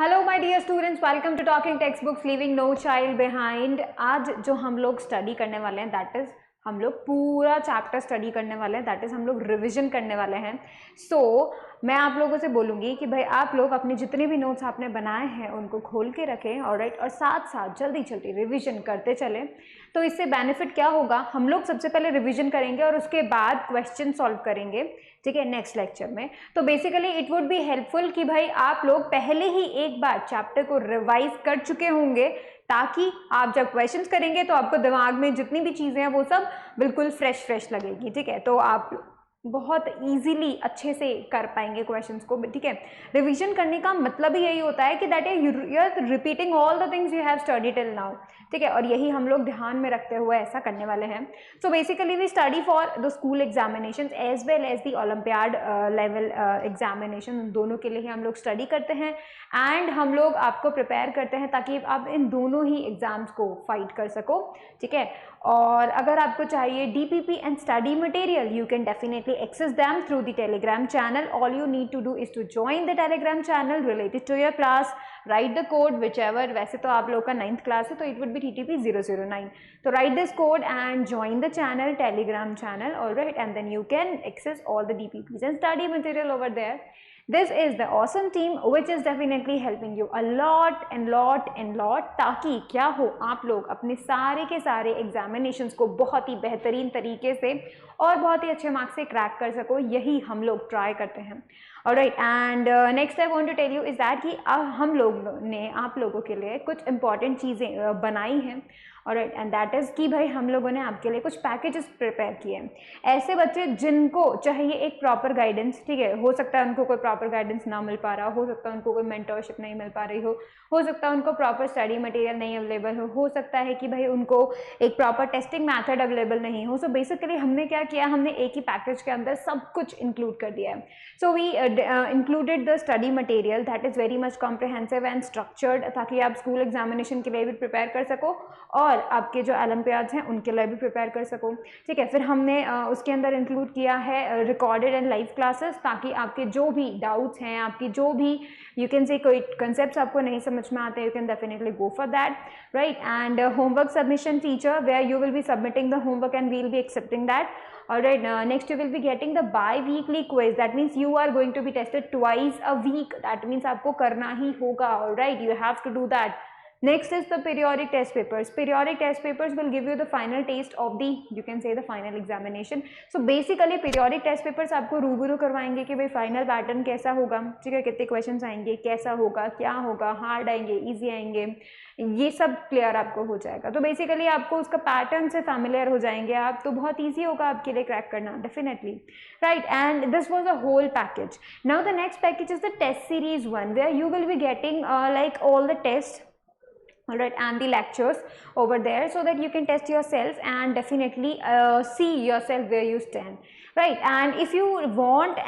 Hello my dear students, welcome to talking textbooks leaving no child behind. आज जो हम लोग study करने वाले हैं दैट इज हम लोग पूरा चैप्टर स्टडी करने वाले हैं, दैट इज हम लोग रिवीजन करने वाले हैं। सो मैं आप लोगों से बोलूँगी कि भाई आप लोग अपने जितने भी नोट्स आपने बनाए हैं उनको खोल के रखें, ऑलराइट, और साथ साथ जल्दी जल्दी रिवीजन करते चलें। तो इससे बेनिफिट क्या होगा, हम लोग सबसे पहले रिवीजन करेंगे और उसके बाद क्वेश्चन सॉल्व करेंगे, ठीक है, नेक्स्ट लेक्चर में। तो basically it would be helpful कि भाई आप लोग पहले ही एक बार चैप्टर को रिवाइज कर चुके होंगे, ताकि आप जब क्वेश्चंस करेंगे तो आपको दिमाग में जितनी भी चीज़ें हैं वो सब बिल्कुल फ्रेश लगेगी, ठीक है। तो आप बहुत इजीली अच्छे से कर पाएंगे क्वेश्चंस को, ठीक है। रिवीजन करने का मतलब ही यही होता है कि that is you are repeating all the things you have study till now, ठीक है, और यही हम लोग ध्यान में रखते हुए ऐसा करने वाले हैं। So basically we study for the school examination as well as the olympiad level examination, दोनों के लिए ही हम लोग स्टडी करते हैं एंड हम लोग आपको प्रिपेयर करते हैं ताकि आप इन दोनों ही एग्जाम्स को फाइट कर सको, ठीक है। और अगर आपको चाहिए DPP and study material, you can definitely access them through the telegram channel. All you need to do is to join the telegram channel related to your class, write the code whichever, वैसे तो आप लोग का 9th class है तो it would be TTP 009, तो write this code and join the channel, telegram channel, alright, and then you can access all the DPPs and study material over there. This is the awesome team which is definitely helping you a lot and lot, ताकि क्या हो, आप लोग अपने सारे के सारे examinations को बहुत ही बेहतरीन तरीके से और बहुत ही अच्छे मार्क्स से क्रैक कर सको, यही हम लोग ट्राई करते हैं। Alright, and next I want to tell you is that कि हम लोग ने आप लोगों के लिए कुछ इंपॉर्टेंट चीज़ें बनाई हैं, ऑलराइट, एंड दैट इज़ कि भाई हम लोगों ने आपके लिए कुछ पैकेजेस प्रिपेयर किए हैं। ऐसे बच्चे जिनको चाहिए एक प्रॉपर गाइडेंस, ठीक है, हो सकता है उनको कोई प्रॉपर गाइडेंस ना मिल पा रहा हो सकता है उनको कोई मेंटरशिप नहीं मिल पा रही हो सकता है उनको प्रॉपर स्टडी मटेरियल नहीं अवेलेबल हो सकता है कि भाई उनको एक प्रॉपर टेस्टिंग मैथड अवेलेबल नहीं हो। सो बेसिकली हमने क्या किया, हमने एक ही पैकेज के अंदर सब कुछ इंक्लूड कर दिया है। So we included the study material that is very much comprehensive and structured, ताकि आप स्कूल एग्जामिनेशन के लिए भी प्रिपेयर कर सको और आपके जो ओलंपियाड्स हैं उनके लिए भी प्रिपेयर कर सको, ठीक है। फिर हमने उसके अंदर इंक्लूड किया है रिकॉर्डेड एंड लाइव क्लासेस, ताकि आपके जो भी डाउट्स हैं, आपकी जो भी यू कैन से कोई कंसेप्ट आपको नहीं समझ में आते, you can definitely go for that, right. And homework submission feature where you will be submitting the homework and we'll be accepting that. All right, next you will be getting the bi-weekly quiz. That means you are going to be tested twice a week. That means आपको करना ही होगा, all right, you have to do that. Next is the periodic test papers. Periodic test papers will give you the final taste of the, you can say, the final examination. So basically periodic test papers आपको रूबरू करवाएंगे कि भाई final pattern कैसा होगा, ठीक है, कितने क्वेश्चंस आएंगे, कैसा होगा, क्या होगा, हार्ड आएंगे, इजी आएंगे, ये सब क्लियर आपको हो जाएगा। तो बेसिकली आपको उसका पैटर्न से फैमिलियर हो जाएंगे आप, तो बहुत ईजी होगा आपके लिए क्रैक करना, definitely, right. And this was a whole package. Now the next package is the test series 1 where you will be getting like all the tests, alright, and the lectures over there, so that you can test yourself and definitely see yourself where you stand, right. And if you want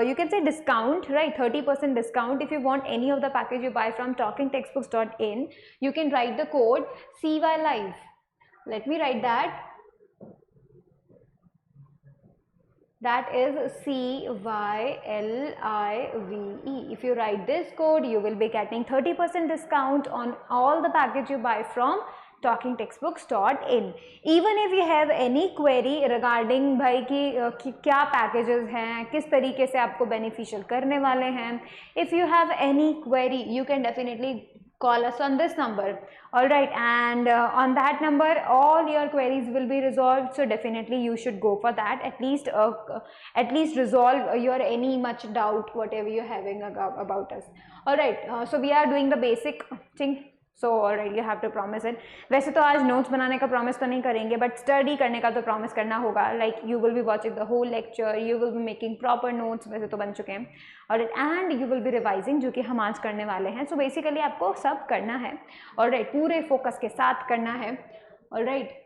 you can say discount, right, 30% discount, if you want any of the package you buy from talkingtextbooks.in, you can write the code CY live. Let me write that. That is CYLIVE. If you write this code, you will be getting 30% discount on all the package you buy from talkingtextbooks.in. Even if you have any query regarding भाई कि क्या packages हैं, किस तरीके से आपको beneficial करने वाले हैं, if you have any query, you can definitely call us on this number, all right, and on that number all your queries will be resolved. So definitely you should go for that, at least resolve your any much doubt whatever you're having about us, all right. So we are doing the basic thing, so alright, you have to promise it. वैसे तो आज notes बनाने का promise तो नहीं करेंगे, but study करने का तो प्रॉमिस करना होगा, like you will be watching the whole lecture, you will be making proper notes, वैसे तो बन चुके हैं, alright, and you will be revising, जो कि हम आज करने वाले हैं। सो बेसिकली आपको सब करना है, ऑलराइट, पूरे फोकस के साथ करना है, ऑलराइट।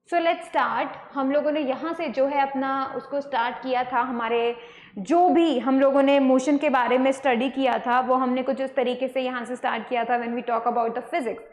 So let's start. हम लोगों ने यहाँ से जो है अपना उसको स्टार्ट किया था, हमारे जो भी हम लोगों ने मोशन के बारे में स्टडी किया था वो हमने कुछ इस तरीके से यहाँ से स्टार्ट किया था when we talk about the physics.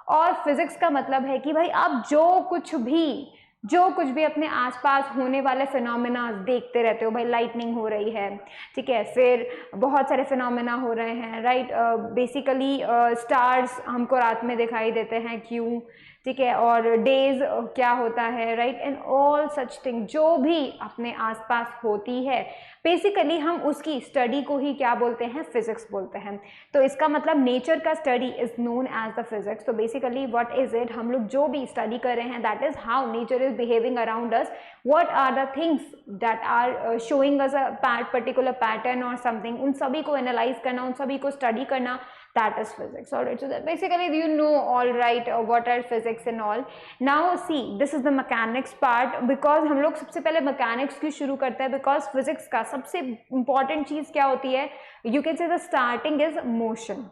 और फिजिक्स का मतलब है कि भाई आप जो कुछ भी जो कुछ भी अपने आसपास होने वाले फिनोमेना देखते रहते हो, भाई लाइटनिंग हो रही है, ठीक है, फिर बहुत सारे फिनोमेना हो रहे हैं, राइट, बेसिकली स्टार्स हमको रात में दिखाई देते हैं, क्यों, ठीक है, और डेज क्या होता है, right, and all such thing जो भी अपने आसपास होती है, बेसिकली हम उसकी स्टडी को ही क्या बोलते हैं, फिजिक्स बोलते हैं। तो इसका मतलब नेचर का study is known as the physics. तो बेसिकली व्हाट इज इट, हम लोग जो भी स्टडी कर रहे हैं that is how nature is behaving around us, what are the things that are showing us a particular pattern और समथिंग, उन सभी को एनालाइज करना, उन सभी को स्टडी करना, that is physics. All right, so that basically you know all right what are physics and all. Now see, this is the mechanics part, because हम लोग सबसे पहले mechanics की शुरू करते हैं, because physics का सबसे important चीज़ क्या होती है, you can say the starting is motion,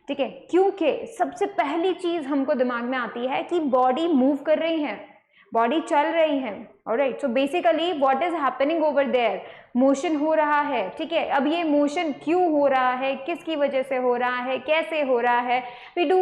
ठीक है, क्योंकि सबसे पहली चीज़ हमको दिमाग में आती है कि बॉडी मूव कर रही है, बॉडी चल रही है। Alright, so basically what is happening over there, motion हो रहा है, ठीक है। अब ये मोशन क्यों हो रहा है, किसकी वजह से हो रहा है, कैसे हो रहा है, we do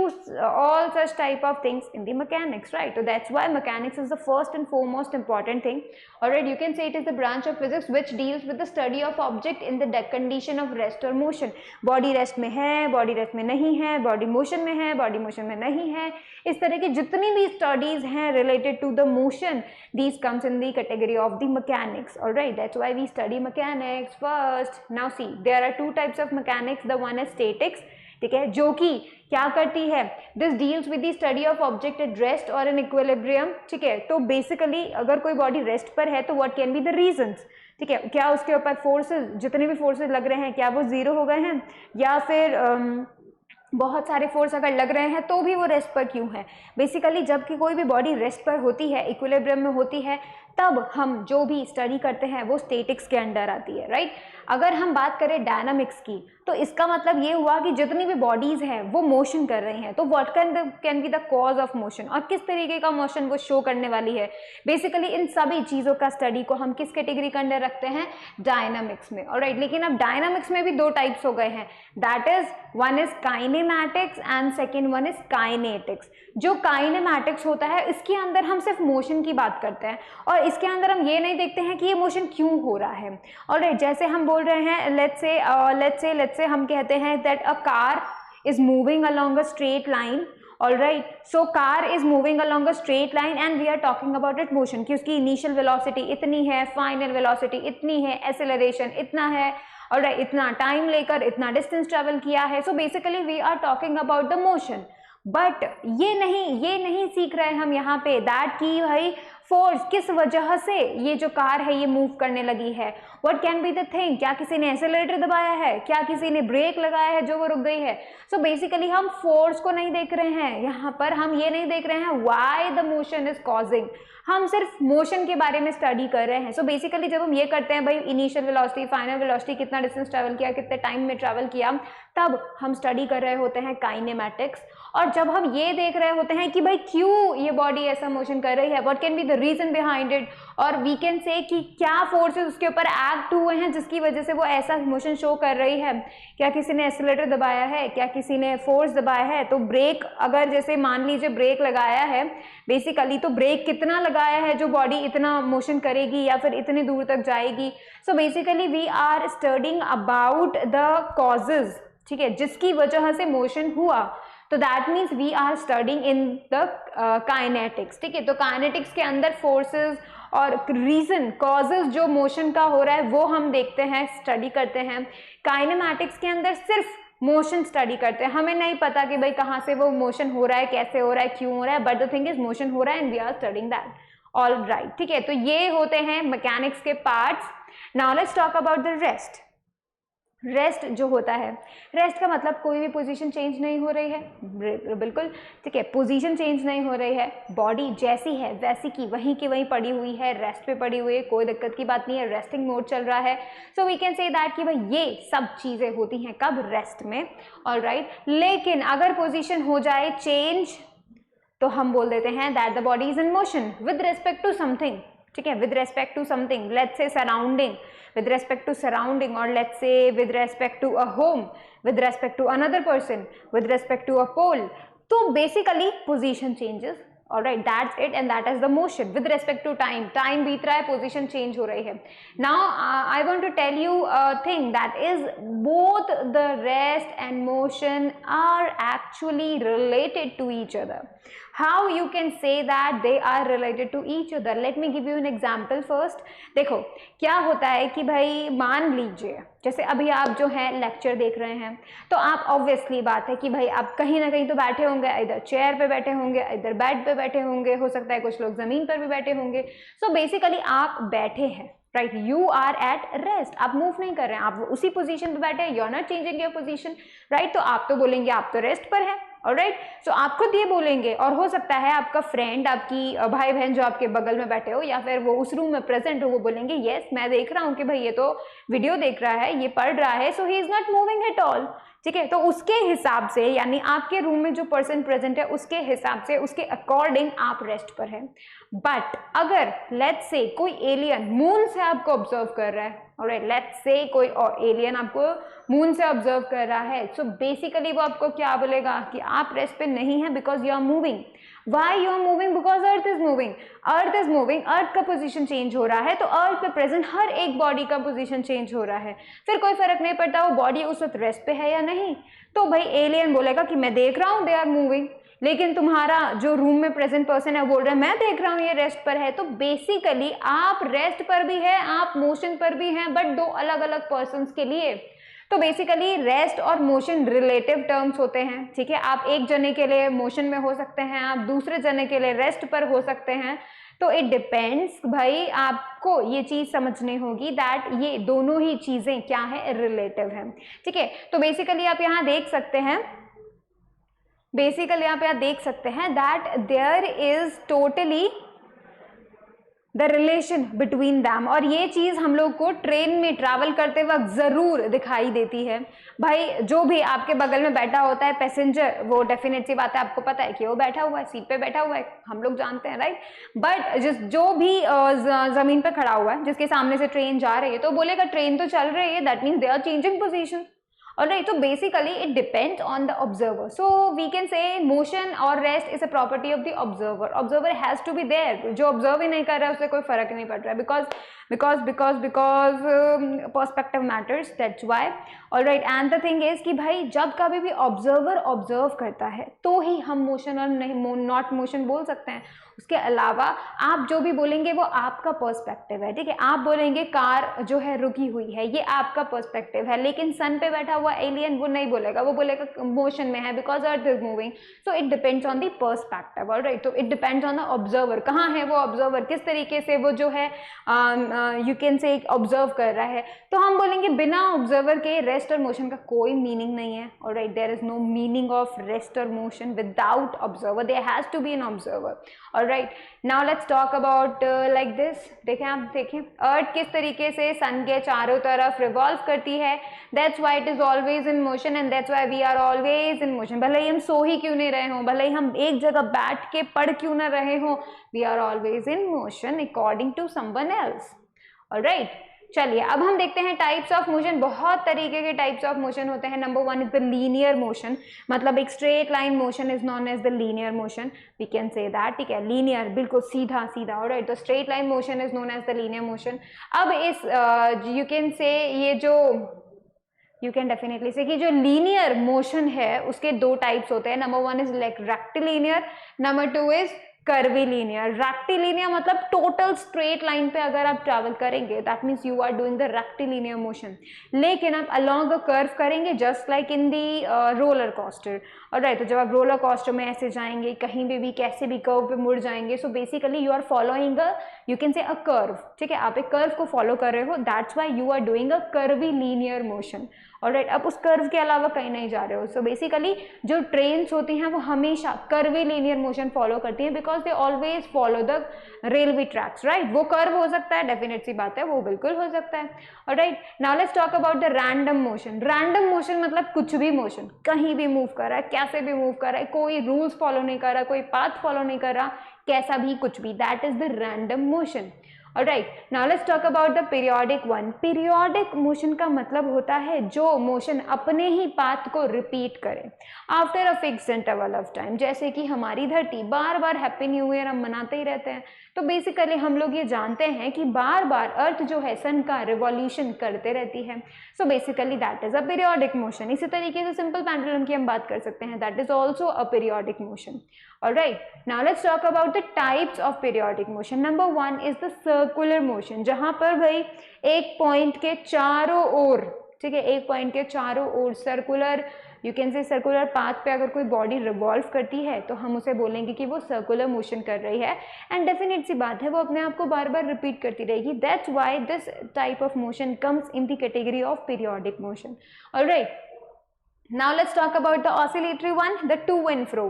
all such type of things in the mechanics, right. तो that's why mechanics is the first and foremost important thing. Alright, you can say it is the branch of physics which deals with the study of object in the condition of rest or motion. Body rest में है, body rest में नहीं है, body motion में है, body motion में नहीं है, इस तरह की जितनी भी स्टडीज हैं related to the motion, these comes in the category of the mechanics. Alright, that's why we study mechanics first. Now see, there are two types of mechanics. The one is statics, ठीक है, जो कि क्या करती है, this deals with the study of object at rest और in equilibrium, ठीक है। तो बेसिकली अगर कोई बॉडी रेस्ट पर है तो what can be the reasons, ठीक है, क्या उसके ऊपर फोर्सेस, जितने भी फोर्सेस लग रहे हैं क्या वो जीरो हो गए हैं, या फिर बहुत सारे फोर्स अगर लग रहे हैं तो भी वो रेस्ट पर क्यों है। बेसिकली जबकि कोई भी बॉडी रेस्ट पर होती है, इक्विलिब्रियम में होती है, तब हम जो भी स्टडी करते हैं वो स्टैटिक्स के अंडर आती है, राइट। अगर हम बात करें डायनामिक्स की, तो इसका मतलब ये हुआ कि जितनी भी बॉडीज हैं वो मोशन कर रही हैं, तो what can be the cause of motion, और किस तरीके का मोशन वो शो करने वाली है। बेसिकली इन सभी चीज़ों का स्टडी को हम किस कैटेगरी के अंडर रखते हैं, डायनामिक्स में। ऑलराइट, लेकिन अब डायनामिक्स में भी दो टाइप्स हो गए हैं, that is one is kinematics and second one is kinetics. जो काइनेमैटिक्स होता है इसके अंदर हम सिर्फ मोशन की बात करते हैं, और इसके अंदर हम ये नहीं देखते हैं कि ये मोशन क्यों हो रहा है। ऑलराइट, जैसे हम बोल रहे हैं, लेट्स से हम कहते हैं that a car is moving along a straight line. Alright, so car is moving along a straight line and we are talking about it motion, कि उसकी इनिशियल वेलोसिटी इतनी है, फाइनल वेलोसिटी इतनी है, acceleration इतना है, ऑलराइट, इतना time लेकर इतना डिस्टेंस ट्रेवल किया है। So basically we are talking about the motion. But ये नहीं सीख रहे हम यहाँ पे दैट की भाई फोर्स किस वजह से ये जो कार है ये मूव करने लगी है, what can be the thing, क्या किसी ने एक्सेलरेटर दबाया है, क्या किसी ने ब्रेक लगाया है जो वो रुक गई है। सो बेसिकली हम फोर्स को नहीं देख रहे हैं यहाँ पर, हम ये नहीं देख रहे हैं why the motion is causing, हम सिर्फ मोशन के बारे में स्टडी कर रहे हैं। सो बेसिकली जब हम ये करते हैं भाई इनिशियल वेलोसिटी, फाइनल वेलोसिटी, कितना डिस्टेंस ट्रैवल किया, कितने टाइम में ट्रैवल किया, तब हम स्टडी कर रहे होते हैं काइनेमैटिक्स। और जब हम ये देख रहे होते हैं कि भाई क्यों ये बॉडी ऐसा मोशन कर रही है, what can be the reason behind it, और वी कैन से कि क्या फोर्सेस उसके ऊपर एक्ट हुए हैं जिसकी वजह से वो ऐसा मोशन शो कर रही है, क्या किसी ने एक्सेलरेटर दबाया है, क्या किसी ने फोर्स दबाया है। तो ब्रेक, अगर जैसे मान लीजिए ब्रेक लगाया है बेसिकली, तो ब्रेक कितना लगाया है जो बॉडी इतना मोशन करेगी या फिर इतनी दूर तक जाएगी। So basically we are studying about the causes, ठीक है, जिसकी वजह से मोशन हुआ। तो that means we are studying in the kinetics, ठीक है। तो काइनेटिक्स के अंदर फोर्सेस और रीजन, कॉजेज जो मोशन का हो रहा है वो हम देखते हैं, स्टडी करते हैं। काइनेमैटिक्स के अंदर सिर्फ मोशन स्टडी करते हैं, हमें नहीं पता कि भाई कहाँ से वो मोशन हो रहा है, कैसे हो रहा है, क्यों हो रहा है, but the thing is motion हो रहा है and we are studying that. All right, ठीक है। तो ये होते हैं मैकेनिक्स के parts. Now let's talk about the rest. Rest जो होता है, रेस्ट का मतलब कोई भी पोजीशन चेंज नहीं हो रही है, बिल्कुल, ठीक है, पोजीशन चेंज नहीं हो रही है, बॉडी जैसी है वैसी की वहीं की वहीं पड़ी हुई है, रेस्ट पे पड़ी हुई है, कोई दिक्कत की बात नहीं है, रेस्टिंग मोड चल रहा है। So we can say that कि भाई ये सब चीज़ें होती हैं कब, रेस्ट में। ऑलराइट, लेकिन अगर पोजीशन हो जाए चेंज तो हम बोल देते हैं that the body is in motion with respect to something, ठीक है, with respect to something, let's say surrounding, with respect to surrounding, or let's say with respect to a home, with respect to another person, with respect to a pole. तो basically position changes alright, that's it and that is the motion with respect to time. Time बीत रहा है, position change हो रही है. Now I want to tell you a thing that is both the rest and motion are actually related to each other. How you can say that they are related to each other? Let me give you an example first. देखो क्या होता है कि भाई मान लीजिए जैसे अभी आप जो है लेक्चर देख रहे हैं, तो आप ऑब्वियसली बात है कि भाई आप कहीं ना कहीं तो बैठे होंगे, इधर चेयर पे बैठे होंगे, इधर बेड पे बैठे होंगे, हो सकता है कुछ लोग ज़मीन पर भी बैठे होंगे. सो बेसिकली आप बैठे हैं, right, you are at rest. आप मूव नहीं कर रहे हैं, आप उसी पोजीशन पे बैठे हैं, you are not changing your position, right. तो आप तो बोलेंगे आप तो रेस्ट पर हैं, ऑलराइट. सो आप खुद ये बोलेंगे, और हो सकता है आपका फ्रेंड, आपकी भाई बहन जो आपके बगल में बैठे हो या फिर वो उस रूम में प्रेजेंट हो, वो बोलेंगे यस मैं देख रहा हूँ कि भाई ये तो वीडियो देख रहा है, ये पढ़ रहा है, so he is not moving at all. ठीक है, तो उसके हिसाब से यानी आपके रूम में जो पर्सन प्रेजेंट है उसके हिसाब से, उसके अकॉर्डिंग आप रेस्ट पर हैं. बट अगर लेट्स से कोई एलियन मून से आपको ऑब्जर्व कर रहा है, ऑलराइट, लेट्स से कोई एलियन आपको मून से ऑब्जर्व कर रहा है, सो बेसिकली वो आपको क्या बोलेगा कि आप रेस्ट पे नहीं है because you are moving. Why you are moving? Because earth is moving. Earth is moving, earth का पोजीशन चेंज हो रहा है, तो अर्थ पे प्रेजेंट हर एक बॉडी का पोजीशन चेंज हो रहा है. फिर कोई फर्क नहीं पड़ता वो बॉडी उस वक्त रेस्ट पे है या नहीं. तो भाई एलियन बोलेगा कि मैं देख रहा हूँ दे आर मूविंग, लेकिन तुम्हारा जो रूम में प्रेजेंट पर्सन है बोल रहा है मैं देख रहा हूँ ये रेस्ट पर है. तो बेसिकली आप रेस्ट पर भी है, आप मोशन पर भी हैं, बट दो अलग अलग पर्सन्स के लिए. तो बेसिकली रेस्ट और मोशन रिलेटिव टर्म्स होते हैं. ठीक है, आप एक जने के लिए मोशन में हो सकते हैं, आप दूसरे जने के लिए रेस्ट पर हो सकते हैं. तो इट डिपेंड्स. भाई आपको ये चीज समझनी होगी दैट ये दोनों ही चीजें क्या है, रिलेटिव हैं. ठीक है, तो बेसिकली आप यहाँ देख सकते हैं, बेसिकली आप यहाँ देख सकते हैं that there is totally the relation between them. और ये चीज़ हम लोग को ट्रेन में ट्रैवल करते वक्त ज़रूर दिखाई देती है. भाई जो भी आपके बगल में बैठा होता है पैसेंजर, वो डेफिनेट सी बात है, आपको पता है कि वो बैठा हुआ है, सीट पे बैठा हुआ है, हम लोग जानते हैं, राइट. बट जो भी ज़मीन पे खड़ा हुआ है, जिसके सामने से ट्रेन जा रही है, तो बोलेगा ट्रेन तो चल रही है, that means they are changing position. Alright, so basically it depends on the observer. So we can say motion or rest is a property of the observer. Observer has to be there. जो observe ही नहीं कर रहा है उससे कोई फर्क नहीं पड़ रहा है, because perspective matters. That's why. Alright, and the thing is कि भाई जब कभी भी observer observe करता है तो ही हम motion और नहीं not motion बोल सकते हैं. उसके अलावा आप जो भी बोलेंगे वो आपका पर्सपेक्टिव है. ठीक है, आप बोलेंगे कार जो है रुकी हुई है, ये आपका पर्सपेक्टिव है, लेकिन सन पे बैठा हुआ एलियन वो नहीं बोलेगा, वो बोलेगा मोशन में है because earth is moving. So it depends on the perspective. Alright, तो it depends on the observer, कहाँ है वो ऑब्जर्वर, किस तरीके से वो जो है यू कैन से ऑब्जर्व कर रहा है. तो हम बोलेंगे बिना ऑब्जर्वर के रेस्ट और मोशन का कोई मीनिंग नहीं है. Alright, there is no meaning of rest और motion without observer. There has to be an observer. Alright, now let's talk about like this. देखें, आप देखें अर्थ किस तरीके से सन के चारों तरफ रिवॉल्व करती है. That's why it is always in motion and that's why we are always in motion. भले ही हम सो ही क्यों नहीं रहे हों, भले ही हम एक जगह बैठ के पढ़ क्यों ना रहे हों, we are always in motion according to someone else. Alright, चलिए अब हम देखते हैं टाइप्स ऑफ मोशन. बहुत तरीके के टाइप्स ऑफ मोशन होते हैं. Number one is the linear motion, मतलब एक straight line motion is known as the linear motion. We can say that. ठीक है, लीनियर बिल्कुल सीधा सीधा. ऑलराइट, तो straight line motion is known as the linear motion. अब इस यू कैन से ये जो यू कैन डेफिनेटली से कि जो लीनियर मोशन है उसके दो टाइप्स होते हैं. Number one is like rectilinear, number two is curvilinear. Rectilinear मतलब टोटल स्ट्रेट लाइन पे अगर आप ट्रैवल करेंगे that means you are doing the rectilinear motion. लेकिन आप अलोंग अ कर्व करेंगे just like in the roller coaster. Alright, तो जब आप रोलर कोस्टर में ऐसे जाएंगे, कहीं पे भी कैसे भी कर्व पे मुड़ जाएंगे, so basically you are following a you can say a curve. ठीक है, आप एक कर्व को फॉलो कर रहे हो, that's why you are doing a curvilinear motion. Alright, अब उस कर्व के अलावा कहीं नहीं जा रहे हो. सो बेसिकली जो ट्रेन्स होती हैं वो हमेशा कर्वीलिनियर मोशन फॉलो करती हैं because they always follow the railway tracks. Right, वो कर्व हो सकता है, डेफिनेट सी बात है, वो बिल्कुल हो सकता है. Alright, now let's talk about the random motion. Random motion मतलब कुछ भी मोशन, कहीं भी मूव कर रहा है, कैसे भी मूव कर रहा है, कोई रूल्स फॉलो नहीं कर रहा, कोई पाथ फॉलो नहीं कर रहा, कैसा भी कुछ भी, that is the random motion. Alright, now let's talk about the periodic one. Periodic motion का मतलब होता है जो मोशन अपने ही पाथ को रिपीट करे after a fixed interval of time. जैसे कि हमारी धरती बार बार हैप्पी न्यू ईयर हम मनाते ही रहते हैं, तो बेसिकली हम लोग ये जानते हैं कि बार बार अर्थ जो है सन का रिवॉल्यूशन करते रहती है। So basically that is a periodic motion. इसी तरीके से सिंपल पेंडुलम की हम बात कर सकते हैं, that is also a periodic motion. Alright, now let's talk about the types of periodic motion. Number one is the circular motion, जहां पर भाई एक पॉइंट के चारों ओर, ठीक है, एक पॉइंट के चारों ओर circular, you can say circular path पे अगर कोई बॉडी रिवॉल्व करती है तो हम उसे बोलेंगे कि वो सर्कुलर मोशन कर रही है, एंड डेफिनेट सी बात है वो अपने आप को बार बार रिपीट करती रहेगी। That's why this type of motion comes in the category of periodic motion. Alright, now let's talk about the oscillatory one, the to and fro।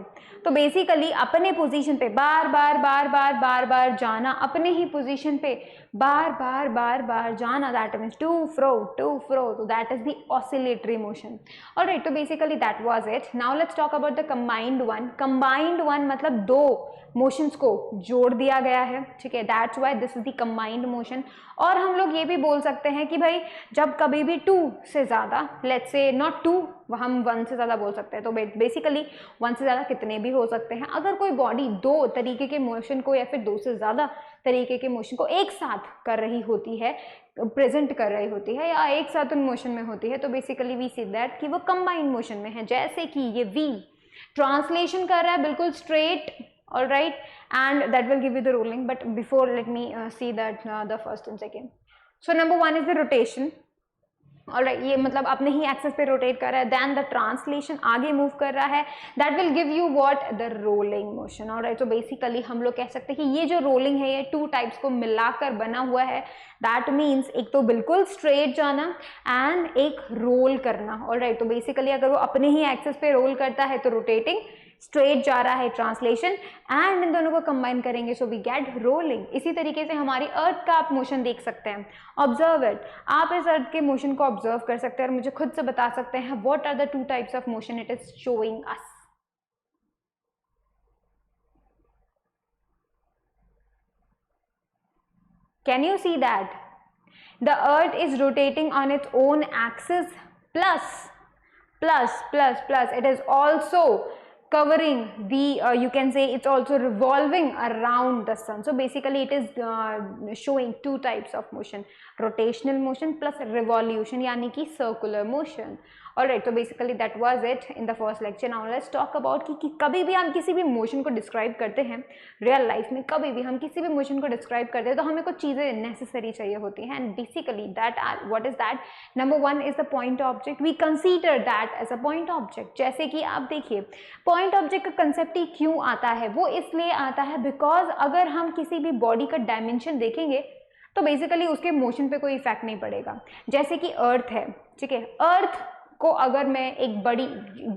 तो बेसिकली अपने पोजीशन पे बार बार जाना, अपने ही पोजीशन पे बार बार जाना, दैट मीन्स टू फ्रो, तो that is the oscillatory motion. Alright, तो basically that was it. Now let's talk about the combined one. Combined one मतलब दो मोशंस को जोड़ दिया गया है, ठीक है, that's why this is the combined motion. और हम लोग ये भी बोल सकते हैं कि भाई जब कभी भी टू से ज़्यादा, लेट्स से नॉट टू, हम वन से ज़्यादा बोल सकते हैं, तो बेसिकली वन से ज़्यादा कितने भी हो सकते हैं। अगर कोई बॉडी दो तरीके के मोशन को या फिर दो से ज़्यादा तरीके के मोशन को एक साथ कर रही होती है, प्रेजेंट कर रही होती है, या एक साथ उन मोशन में होती है, तो बेसिकली वी सी दैट कि वो कंबाइंड मोशन में है। जैसे कि ये वी ट्रांसलेशन कर रहा है बिल्कुल straight, all right, and that will give you the rolling, but before let me see that the first and second. So number one is the rotation, all right, ये मतलब अपने ही एक्सेस पे rotate कर रहा है। then the translation आगे move कर रहा है, that will give you what, the rolling motion। all right, so basically हम लोग कह सकते हैं कि ये जो रोलिंग है ये टू टाइप्स को मिलाकर बना हुआ है। that means एक तो बिल्कुल स्ट्रेट जाना एंड एक रोल करना। all right, तो बेसिकली अगर वो अपने ही एक्सेस पे रोल करता है तो रोटेटिंग, स्ट्रेट जा रहा है ट्रांसलेशन, एंड इन दोनों को कंबाइन करेंगे सो वी गेट रोलिंग। इसी तरीके से हमारी अर्थ का आप मोशन देख सकते हैं, ऑब्जर्व इट। आप इस अर्थ के मोशन को ऑब्जर्व कर सकते हैं और मुझे खुद से बता सकते हैं what are the two types of motion it is showing us. Can you see that the earth is rotating on its own axis plus it is also covering the you can say it's also revolving around the sun. So basically it is showing two types of motion, rotational motion plus revolution यानी कि circular motion। Alright, so basically that was it in the first lecture. Now let's talk about कि कभी भी हम किसी भी motion को describe करते हैं रियल लाइफ में, कभी भी हम किसी भी मोशन को डिस्क्राइब करते हैं तो हमें कुछ चीज़ें नेसेसरी चाहिए होती हैं, and basically that what is that, number one is the point object. We consider that as a point object. जैसे कि आप देखिए पॉइंट ऑब्जेक्ट का कंसेप्ट ही क्यों आता है, वो इसलिए आता है बिकॉज अगर हम किसी भी बॉडी का डायमेंशन देखेंगे तो बेसिकली उसके मोशन पे कोई इफेक्ट नहीं पड़ेगा। जैसे कि अर्थ है, ठीक है, अर्थ को अगर मैं एक बड़ी,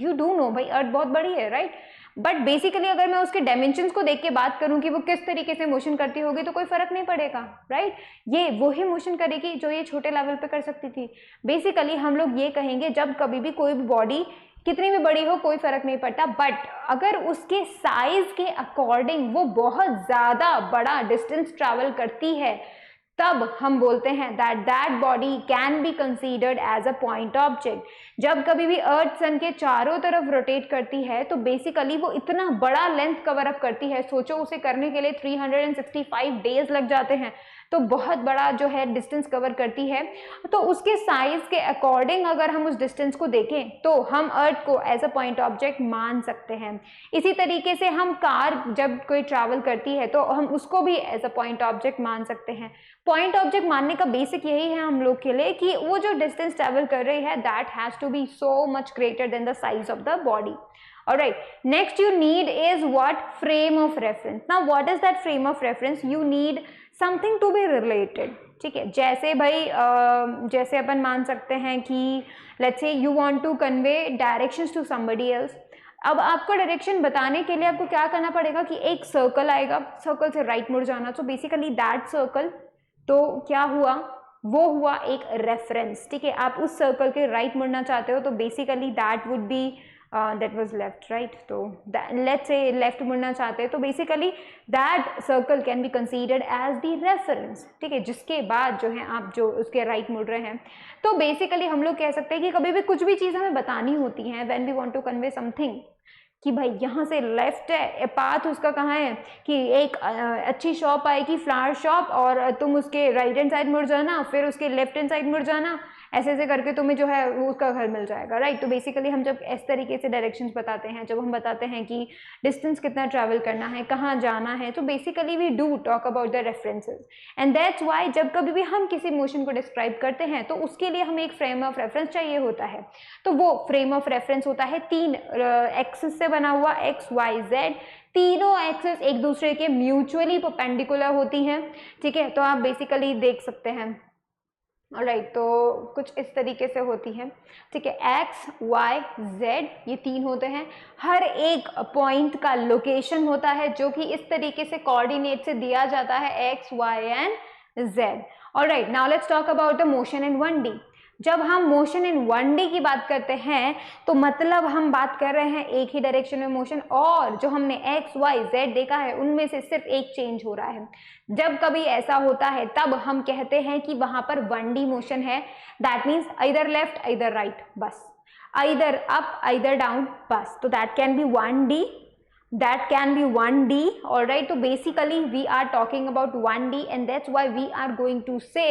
यू डू नो भाई अर्थ बहुत बड़ी है, राइट, बट बेसिकली अगर मैं उसके डायमेंशंस को देख के बात करूं कि वो किस तरीके से मोशन करती होगी तो कोई फर्क नहीं पड़ेगा, राइट। ये वही मोशन करेगी जो ये छोटे लेवल पे कर सकती थी। बेसिकली हम लोग ये कहेंगे जब कभी भी कोई भी बॉडी कितनी भी बड़ी हो कोई फर्क नहीं पड़ता, बट अगर उसके साइज के अकॉर्डिंग वो बहुत ज़्यादा बड़ा डिस्टेंस ट्रैवल करती है तब हम बोलते हैं that body can be considered as a point object. जब कभी भी अर्थ सन के चारों तरफ रोटेट करती है तो बेसिकली वो इतना बड़ा लेंथ कवर अप करती है, सोचो उसे करने के लिए 365 डेज लग जाते हैं, तो बहुत बड़ा जो है डिस्टेंस कवर करती है। तो उसके साइज के अकॉर्डिंग अगर हम उस डिस्टेंस को देखें तो हम अर्थ को एज अ पॉइंट ऑब्जेक्ट मान सकते हैं। इसी तरीके से हम कार जब कोई ट्रैवल करती है तो हम उसको भी एज अ पॉइंट ऑब्जेक्ट मान सकते हैं। पॉइंट ऑब्जेक्ट मानने का बेसिक यही है हम लोग के लिए कि वो जो डिस्टेंस ट्रैवल कर रही है that has to be so much greater than the size of the body. Alright, next you need is what? Frame of reference. Now what is that frame of reference? You need something to be related. ठीक है, जैसे भाई जैसे अपन मान सकते हैं कि let's say you want to convey directions to somebody else. अब आपको डायरेक्शन बताने के लिए आपको क्या करना पड़ेगा कि एक सर्कल आएगा, सर्कल से राइट मुड़ जाना, तो बेसिकली दैट सर्कल, तो क्या हुआ, वो हुआ एक रेफरेंस। ठीक है, आप उस सर्कल के राइट मुड़ना चाहते हो तो basically that would be that was left, right. तो लेट्स से लेफ्ट मुड़ना चाहते हैं तो basically that circle can be considered as the reference, ठीक है, जिसके बाद जो है आप जो उसके राइट मुड़ रहे हैं। तो बेसिकली हम लोग कह सकते हैं कि कभी भी कुछ भी चीज़ हमें बतानी होती है when we want to convey something, कि भाई यहाँ से लेफ्ट है, पाथ उसका कहाँ है, कि एक अच्छी शॉप आएगी फ्लावर शॉप और तुम उसके राइट हैंड साइड मुड़ जाना, फिर उसके लेफ्ट हैंड साइड मुड़ जाना, ऐसे ऐसे करके तुम्हें जो है वो उसका घर मिल जाएगा, राइट। तो बेसिकली हम जब इस तरीके से डायरेक्शंस बताते हैं, जब हम बताते हैं कि डिस्टेंस कितना ट्रैवल करना है, कहाँ जाना है, तो basically we do talk about the references. And that's why जब कभी भी हम किसी मोशन को डिस्क्राइब करते हैं तो उसके लिए हमें एक फ्रेम ऑफ रेफरेंस चाहिए होता है। तो वो फ्रेम ऑफ रेफरेंस होता है 3 एक्सिस से बना हुआ, एक्स वाई जेड। तीनों एक्सिस एक दूसरे के म्यूचुअली परपेंडिकुलर होती हैं, ठीक है। तो आप बेसिकली देख सकते हैं, ऑलराइट, तो कुछ इस तरीके से होती है, ठीक है। एक्स वाई जेड ये 3 होते हैं, हर एक पॉइंट का लोकेशन होता है जो कि इस तरीके से कोऑर्डिनेट से दिया जाता है, X Y and Z. Alright, now let's talk about the motion in 1D। जब हम मोशन इन 1D की बात करते हैं तो मतलब हम बात कर रहे हैं एक ही डायरेक्शन में मोशन, और जो हमने एक्स वाई जेड देखा है उनमें से सिर्फ एक चेंज हो रहा है। जब कभी ऐसा होता है तब हम कहते हैं कि वहां पर 1D मोशन है। That means either left either right, बस, आइदर अप आइदर डाउन, बस। तो that can B 1D, that can be 1D, alright। तो basically we are talking about 1D and that's why we are going to say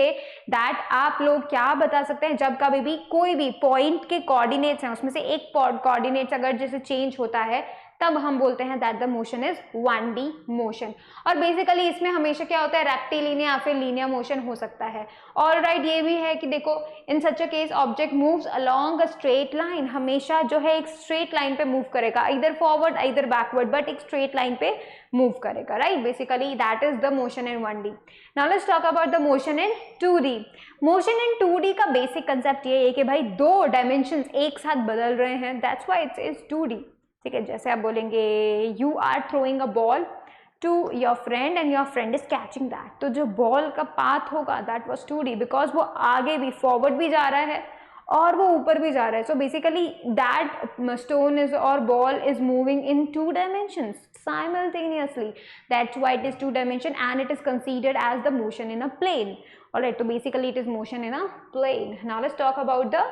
that आप लोग क्या बता सकते हैं, जब कभी भी कोई भी पॉइंट के कोऑर्डिनेट्स हैं उसमें से एक कोऑर्डिनेट्स अगर जैसे चेंज होता है तब हम बोलते हैं that the motion is 1D motion. और बेसिकली इसमें हमेशा क्या होता है, रेक्टिलिनियर या फिर लीनियर मोशन हो सकता है। ऑलराइट, ये भी है कि देखो in such a case object moves along a straight line, हमेशा जो है एक स्ट्रेट लाइन पे मूव करेगा, इधर फॉरवर्ड इधर बैकवर्ड, बट एक स्ट्रेट लाइन पे मूव करेगा, right. Basically that is the motion in 1D। Now let's talk about the motion in 2D। Motion in 2D का बेसिक कंसेप्ट ये है कि भाई दो डायमेंशंस एक साथ बदल रहे हैं, दैट्स व्हाई इट्स 2D, ठीक है। जैसे आप बोलेंगे you are throwing a ball to your friend and your friend is catching that, तो जो बॉल का पाथ होगा दैट वाज 2D, बिकॉज वो आगे भी फॉरवर्ड भी जा रहा है और वो ऊपर भी जा रहा है। So basically that stone is और ball is moving in 2 dimensions simultaneously, that's why it is 2 dimension and it is considered as the motion in a plane. All right, so basically it is motion in a plane. Now let's talk about the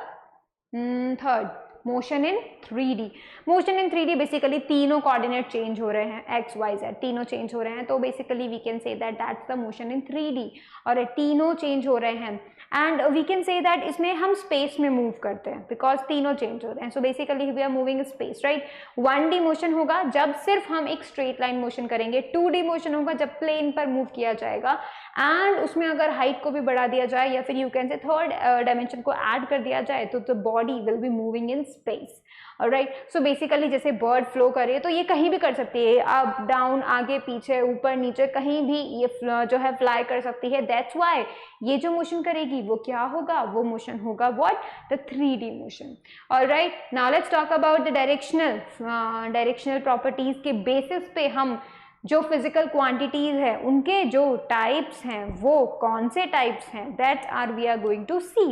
third, motion in 3D। Motion in 3D basically तीनों coordinate change हो रहे हैं, X Y Z तीनों change हो रहे हैं, तो basically we can say that that's the motion in 3D। और तीनों चेंज हो रहे हैं and we can say that इसमें हम स्पेस में मूव करते हैं बिकॉज तीनों चेंज हो रहे हैं। So basically we are moving space, right. 1D motion होगा जब सिर्फ हम एक स्ट्रेट लाइन मोशन करेंगे, 2D मोशन होगा जब प्लेन पर मूव किया जाएगा एंड उसमें अगर हाइट को भी बढ़ा दिया जाए या फिर यू कैन से थर्ड डायमेंशन को ऐड कर दिया जाए तो the body will be moving in space. Alright, so basically जैसे बर्ड फ्लो करे तो ये कहीं भी कर सकती है, अप डाउन आगे पीछे ऊपर नीचे कहीं भी ये जो है फ्लाई कर सकती है। दैट्स व्हाई ये जो मोशन करेगी वो क्या होगा, वो मोशन होगा what, the 3D motion. Alright, now let's talk about the directional properties के बेसिस पे हम जो फिजिकल क्वांटिटीज है उनके जो टाइप्स हैं वो कौन से टाइप्स हैं, that are we are going to see.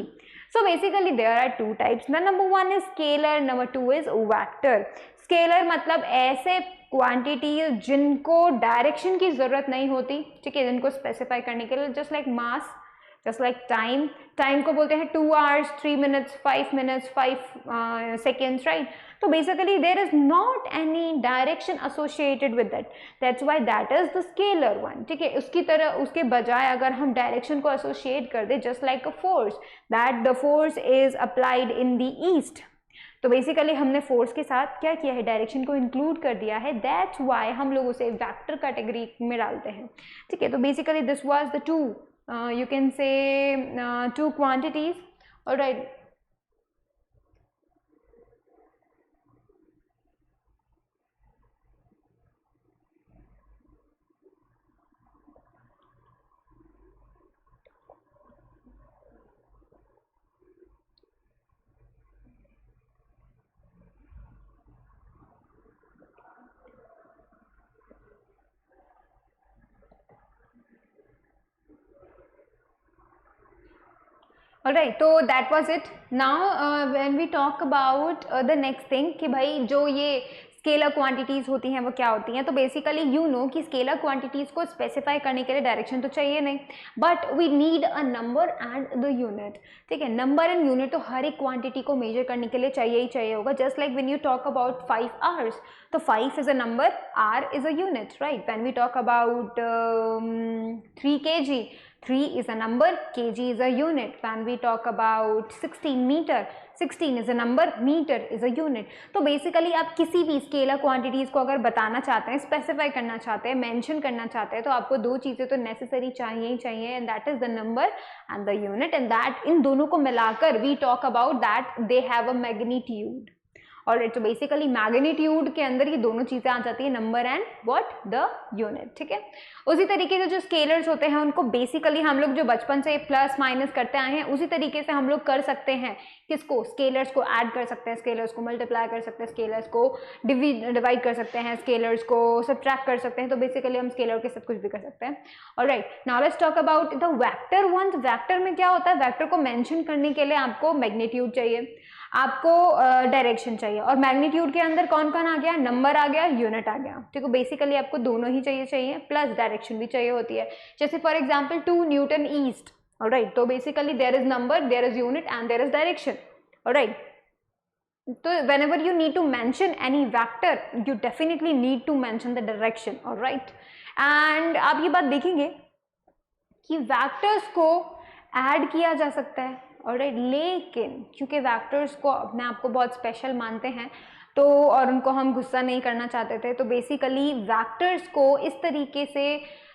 So basically there are 2 types. The number 1 is scalar, number 2 is vector. Scalar मतलब ऐसे क्वांटिटीज जिनको डायरेक्शन की जरूरत नहीं होती, ठीक है, जिनको स्पेसिफाई करने के लिए, just like mass, just like time, time को बोलते हैं 2 hours 3 minutes 5 minutes 5 seconds, right. तो basically there is not any direction associated with that, that's why that is the scalar one, ठीक है। उसकी तरह उसके बजाय अगर हम डायरेक्शन को एसोसिएट कर they just like a force, that the force is applied in the east, तो बेसिकली हमने फोर्स के साथ क्या किया है, डायरेक्शन को इंक्लूड कर दिया है, दैट्स व्हाई हम लोग उसे वेक्टर कैटेगरी में डालते हैं, ठीक है। तो basically this was the 2 you can say 2 quantities, all right। Alright, तो that was it. Now when we talk about the next thing कि भाई जो ये स्केलर क्वांटिटीज़ होती हैं वो क्या होती हैं, तो बेसिकली यू नो कि स्केलर क्वांटिटीज़ को स्पेसिफाई करने के लिए डायरेक्शन तो चाहिए नहीं, but we need a number and the unit. ठीक है, नंबर एंड यूनिट तो हर एक क्वांटिटी को मेजर करने के लिए चाहिए ही चाहिए होगा. Just like when you talk about 5 hours, तो 5 is a number, R is a unit, right. When we talk about 3 kg, 3 is a number, kg is a unit. When we talk about 16 meter, 16 is a number, meter is a unit. तो basically आप किसी भी scalar quantities को अगर बताना चाहते हैं, specify करना चाहते हैं, मेंशन करना चाहते हैं, तो आपको दो चीज़ें तो नेसेसरी चाहिए ही चाहिए, and that is the number and the unit. And that इन दोनों को मिलाकर we talk about that they have a magnitude. Alright, तो बेसिकली मैग्नीट्यूड के अंदर ये दोनों चीज़ें आ जाती है, number and what, the unit. ठीक है, उसी तरीके से जो स्केलर्स होते हैं उनको बेसिकली हम लोग जो बचपन से प्लस माइनस करते आए हैं उसी तरीके से हम लोग कर सकते हैं. किसको, स्केलर्स को ऐड कर सकते हैं, स्केलर्स को मल्टीप्लाई कर सकते हैं, स्केलर्स को डिवाइड कर सकते हैं, स्केलर्स को सब्ट्रैक्ट कर सकते हैं. तो बेसिकली हम स्केलर के साथ कुछ भी कर सकते हैं. Alright, now let's talk about the vector ones. Vector में क्या होता है, वेक्टर को मेंशन करने के लिए आपको मैग्नीट्यूड चाहिए, आपको डायरेक्शन चाहिए, और मैग्नीट्यूड के अंदर कौन कौन आ गया, नंबर आ गया, यूनिट आ गया. ठीक है, बेसिकली आपको दोनों ही चाहिए प्लस डायरेक्शन भी चाहिए होती है. जैसे for example 2 newton east. Alright, तो basically there is number, there is unit and there is direction. Alright, तो whenever you need to mention any vector you definitely need to mention the direction. Alright, and आप ये बात देखेंगे कि vectors को add किया जा सकता है. ऑलराइट, लेकिन क्योंकि वेक्टर्स को अपने आप को बहुत स्पेशल मानते हैं तो, और उनको हम गुस्सा नहीं करना चाहते थे, तो बेसिकली वेक्टर्स को इस तरीके से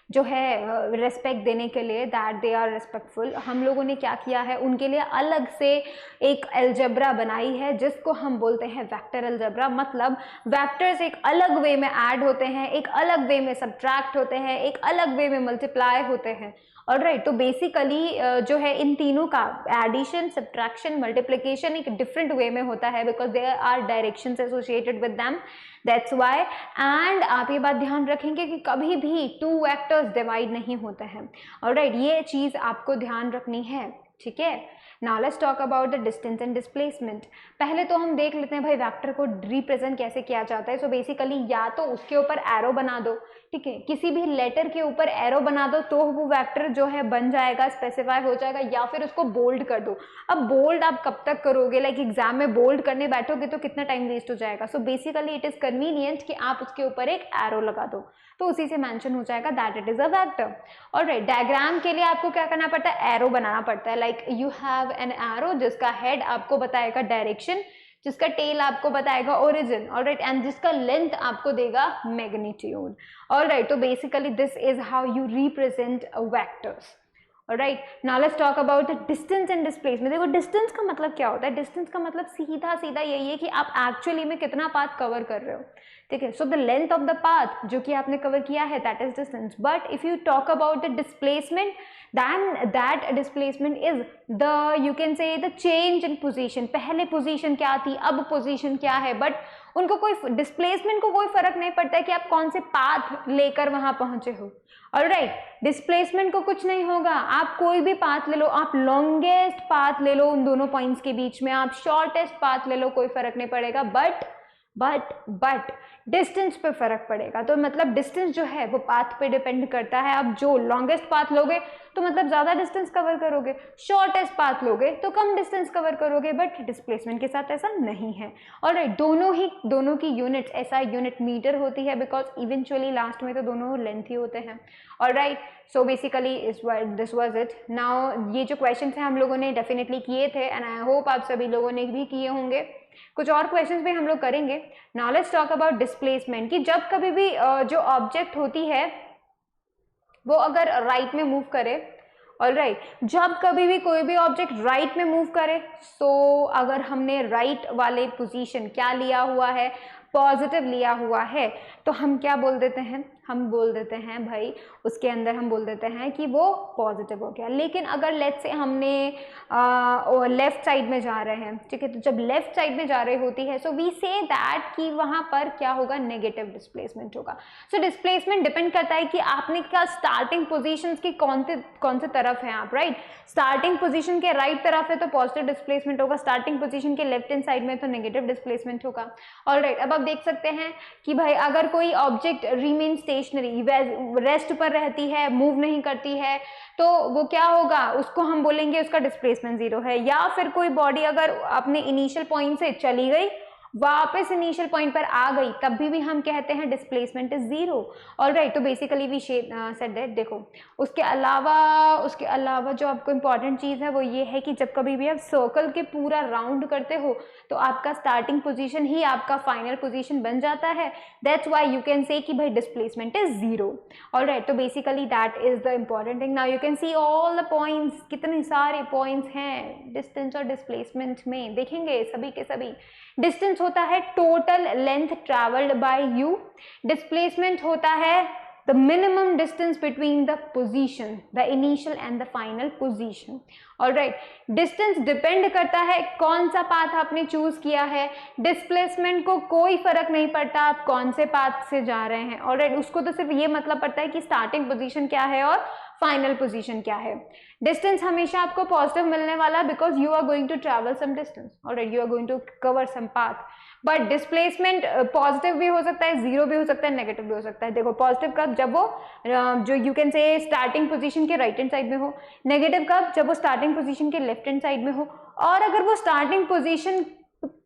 जो है रिस्पेक्ट देने के लिए, दैट दे आर रिस्पेक्टफुल, हम लोगों ने क्या किया है, उनके लिए अलग से एक अलजेब्रा बनाई है जिसको हम बोलते हैं वेक्टर अलजेब्रा. मतलब वेक्टर्स एक अलग वे में ऐड होते हैं, एक अलग वे में सब्ट्रैक्ट होते हैं, एक अलग वे में मल्टीप्लाई होते हैं. ऑलराइट, तो बेसिकली जो है इन तीनों का एडिशन, सब्ट्रैक्शन, मल्टीप्लिकेशन एक डिफरेंट वे में होता है because there are directions associated with them, that's why. And आप ये बात ध्यान रखेंगे कि कभी भी 2 वेक्टर्स डिवाइड नहीं होते हैं. ऑलराइट, ये चीज़ आपको ध्यान रखनी है. ठीक है, now let's talk about the distance and displacement. पहले तो हम देख लेते हैं भाई वेक्टर को रिप्रेजेंट कैसे किया जाता है. सो बेसिकली या तो उसके ऊपर एरो बना दो, ठीक है, किसी भी लेटर के ऊपर एरो बना दो तो वो वेक्टर जो है बन जाएगा, स्पेसिफाई हो जाएगा, या फिर उसको बोल्ड कर दो. अब बोल्ड आप कब तक करोगे, लाइक एग्जाम में बोल्ड करने बैठोगे तो कितना टाइम वेस्ट हो जाएगा. So basically it is convenient कि आप उसके ऊपर एक एरो लगा दो तो उसी से मेंशन हो जाएगा that it is a vector. Alright, diagram के लिए आपको क्या करना पड़ता है, एरो बनाना पड़ता है. Like you have an arrow जिसका हेड आपको बताएगा डायरेक्शन, जिसका टेल आपको बताएगा ओरिजिन. ऑलराइट, एंड जिसका लेंथ आपको देगा मैग्नीट्यूड. ऑलराइट, तो basically this is how you represent vectors. Alright, now let's talk about the distance and displacement. देखो डिस्टेंस का मतलब क्या होता है, डिस्टेंस का मतलब सीधा सीधा यही है कि आप एक्चुअली में कितना पाथ कवर कर रहे हो. ठीक है, so the length of the path जो कि आपने कवर किया है that is distance. But if you talk about the displacement then that displacement is the, you can say, the change in position. पहले पोजीशन क्या थी, अब पोजीशन क्या है, बट उनको कोई डिस्प्लेसमेंट को कोई फर्क नहीं पड़ता है कि आप कौन से पाथ लेकर वहां पहुंचे हो. ऑलराइट, डिस्प्लेसमेंट को कुछ नहीं होगा, आप कोई भी पाथ ले लो, आप लॉन्गेस्ट पाथ ले लो उन दोनों पॉइंट्स के बीच में, आप शॉर्टेस्ट पाथ ले लो, कोई फर्क नहीं पड़ेगा. बट डिस्टेंस पे फर्क पड़ेगा. तो मतलब डिस्टेंस जो है वो पाथ पे डिपेंड करता है. अब जो लॉन्गेस्ट पाथ लोगे तो मतलब ज़्यादा डिस्टेंस कवर करोगे, शॉर्टेस्ट पाथ लोगे तो कम डिस्टेंस कवर करोगे, बट डिस्प्लेसमेंट के साथ ऐसा नहीं है. ऑलराइट, दोनों की यूनिट्स, ऐसा यूनिट मीटर होती है बिकॉज इवेंचुअली लास्ट में तो दोनों लेंथ ही होते हैं. Alright, so basically this was it. Now ये जो क्वेश्चन हैं हम लोगों ने डेफिनेटली किए थे एंड आई होप आप सभी लोगों ने भी किए होंगे. कुछ और क्वेश्चंस भी हम लोग करेंगे. Now let's talk about displacement, कि जब कभी भी जो ऑब्जेक्ट होती है वो अगर राइट में मूव करे. ऑलराइट, जब कभी भी कोई भी ऑब्जेक्ट राइट में मूव करे, सो अगर हमने राइट वाले पोजीशन क्या लिया हुआ है, पॉजिटिव लिया हुआ है, तो हम क्या बोल देते हैं, हम बोल देते हैं भाई उसके अंदर हम बोल देते हैं कि वो पॉजिटिव हो गया। लेकिन अगर लेट्स से हमने लेफ्ट साइड में जा रहे हैं, ठीक है, तो जब लेफ्ट साइड में जा रही होती है सो वी से दैट कि वहाँ पर क्या होगा, नेगेटिव डिस्प्लेसमेंट होगा। सो डिस्प्लेसमेंट डिपेंड करता है कि आपने क्या स्टार्टिंग पोजीशन की कौन से तरफ है आप, राइट। स्टार्टिंग पोजीशन के राइट तरफ है तो पॉजिटिव डिस्प्लेसमेंट होगा, स्टार्टिंग पोजीशन के लेफ्ट हैंड साइड में तो नेगेटिव डिस्प्लेसमेंट होगा। ऑलराइट, अब आप देख सकते हैं कि भाई अगर कोई ऑब्जेक्ट रिमेन स्टेशनरी, रेस्ट पर रहती है, मूव नहीं करती है, तो वो क्या होगा, उसको हम बोलेंगे उसका डिस्प्लेसमेंट 0 है। या फिर कोई बॉडी अगर अपने इनिशियल पॉइंट से चली गई, वापस इनिशियल पॉइंट पर आ गई, तब भी हम कहते हैं डिस्प्लेसमेंट इज 0। ऑलराइट, तो बेसिकली वी सेड दैट। देखो उसके अलावा जो आपको इंपॉर्टेंट चीज़ है वो ये है कि जब कभी भी आप सर्कल के पूरा राउंड करते हो तो आपका स्टार्टिंग पोजीशन ही आपका फाइनल पोजीशन बन जाता है। That's why you can say कि भाई डिस्प्लेसमेंट इज 0। ऑलराइट, तो basically that is the important thing. Now you can see all the points, कितने सारे पॉइंट्स हैं डिस्टेंस और डिस्प्लेसमेंट में, देखेंगे सभी के सभी। डिस्टेंस होता है total length travelled bye you, displacement होता है the minimum distance between the position, the initial and the final position. Alright, distance depend करता है कौन सा पाथ आपने चूज किया है, डिस्प्लेसमेंट को कोई फर्क नहीं पड़ता आप कौन से पाथ से जा रहे हैं। ऑलराइट, उसको तो सिर्फ ये मतलब पड़ता है कि स्टार्टिंग पोजीशन क्या है और फाइनल पोजीशन क्या है। डिस्टेंस हमेशा आपको पॉजिटिव मिलने वाला because you are going to travel some distance, alright, you are going to cover some path. But displacement positive भी हो सकता है, 0 भी हो सकता है, नेगेटिव भी हो सकता है। देखो पॉजिटिव कब, जब वो जो यू कैन से स्टार्टिंग पोजीशन के राइट हैंड साइड में हो, नेगेटिव कब, जब वो स्टार्टिंग पोजीशन के लेफ्ट हैंड साइड में हो। और अगर वो स्टार्टिंग पोजीशन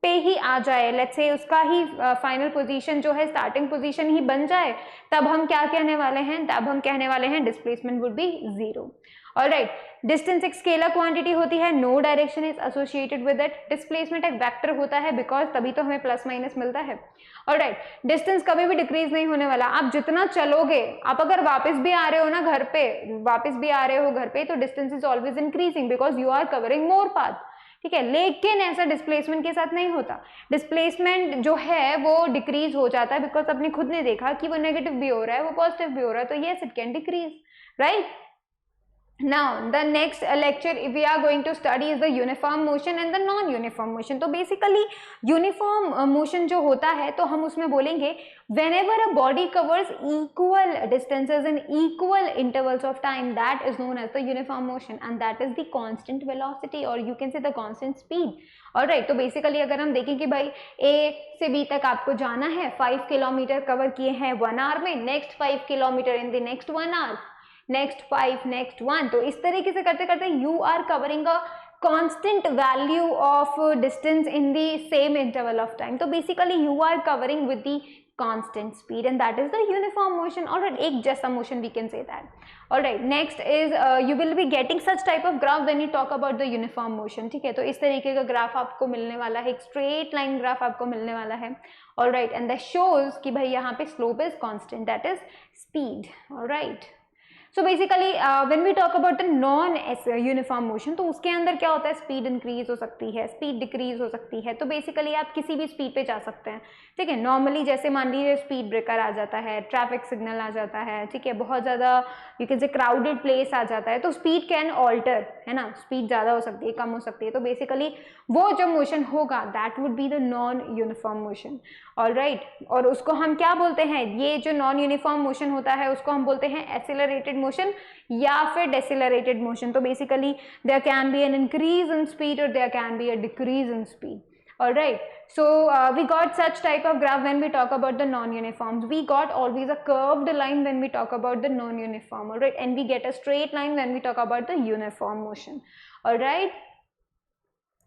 पे ही आ जाए, लेट्स से उसका ही फाइनल पोजीशन जो है स्टार्टिंग पोजीशन ही बन जाए, तब हम क्या कहने वाले हैं, तब हम कहने वाले हैं displacement would be 0। Alright, distance एक स्केलर क्वांटिटी होती है, no direction is associated with it. Displacement एक वेक्टर होता है बिकॉज तभी तो हमें प्लस माइनस मिलता है। ऑलराइट, डिस्टेंस कभी भी डिक्रीज नहीं होने वाला, आप जितना चलोगे, आप अगर वापस भी आ रहे हो ना घर पे, वापस भी आ रहे हो घर पे, तो distance is always increasing because you are covering more path, ठीक है। लेकिन ऐसा डिस्प्लेसमेंट के साथ नहीं होता, डिस्प्लेसमेंट जो है वो डिक्रीज हो जाता है बिकॉज आपने खुद ने देखा कि वो नेगेटिव भी हो रहा है, वो पॉजिटिव भी हो रहा है, तो yes it can decrease, right. Now the next lecture we are going to study is the uniform motion and the non-uniform motion। तो basically uniform motion जो होता है तो हम उसमें बोलेंगे whenever a body covers equal distances in equal intervals of time, that is known as the uniform motion and that is the constant velocity or you can say the constant speed। Alright, तो basically अगर हम देखें कि भाई A से B तक आपको जाना है, 5 किलोमीटर कवर किए हैं 1 आवर में, next 5 kilometre in the next 1 hour, next 5, next 1, तो इस तरीके से करते करते you are covering a constant value of distance in the same interval of time। तो basically you are covering with the constant speed and that is the uniform motion। alright, एक जैसा motion we can say that। alright, next is you will be getting such type of graph when you talk about the uniform motion। ठीक है, तो इस तरीके का graph आपको मिलने वाला है, एक स्ट्रेट लाइन ग्राफ आपको मिलने वाला है। alright, and that shows कि भाई यहाँ पे slope is constant, that is speed। alright, so basically when we talk about the non uniform motion, तो उसके अंदर क्या होता है, स्पीड इंक्रीज हो सकती है, स्पीड डिक्रीज हो सकती है। तो बेसिकली आप किसी भी स्पीड पे जा सकते हैं, ठीक है। नॉर्मली जैसे मान लीजिए स्पीड ब्रेकर आ जाता है, ट्रैफिक सिग्नल आ जाता है, ठीक है, बहुत ज़्यादा you can say crowded place आ जाता है, तो स्पीड कैन ऑल्टर, है ना, स्पीड ज़्यादा हो सकती है, कम हो सकती है। तो बेसिकली वो जो मोशन होगा that would be the non uniform motion. Alright, और उसको हम क्या बोलते हैं, ये जो नॉन यूनिफॉर्म मोशन होता है उसको हम बोलते हैं एक्सेलरेटेड मोशन या फिर डेसिलरेटेड मोशन। तो basically there can be an increase in speed और there can be a decrease in speed. Alright, so we got such type of graph when we talk about the non-uniforms. We got always a curved line when we talk about the non-uniform, alright, and we get a straight line when we talk about the uniform motion। alright,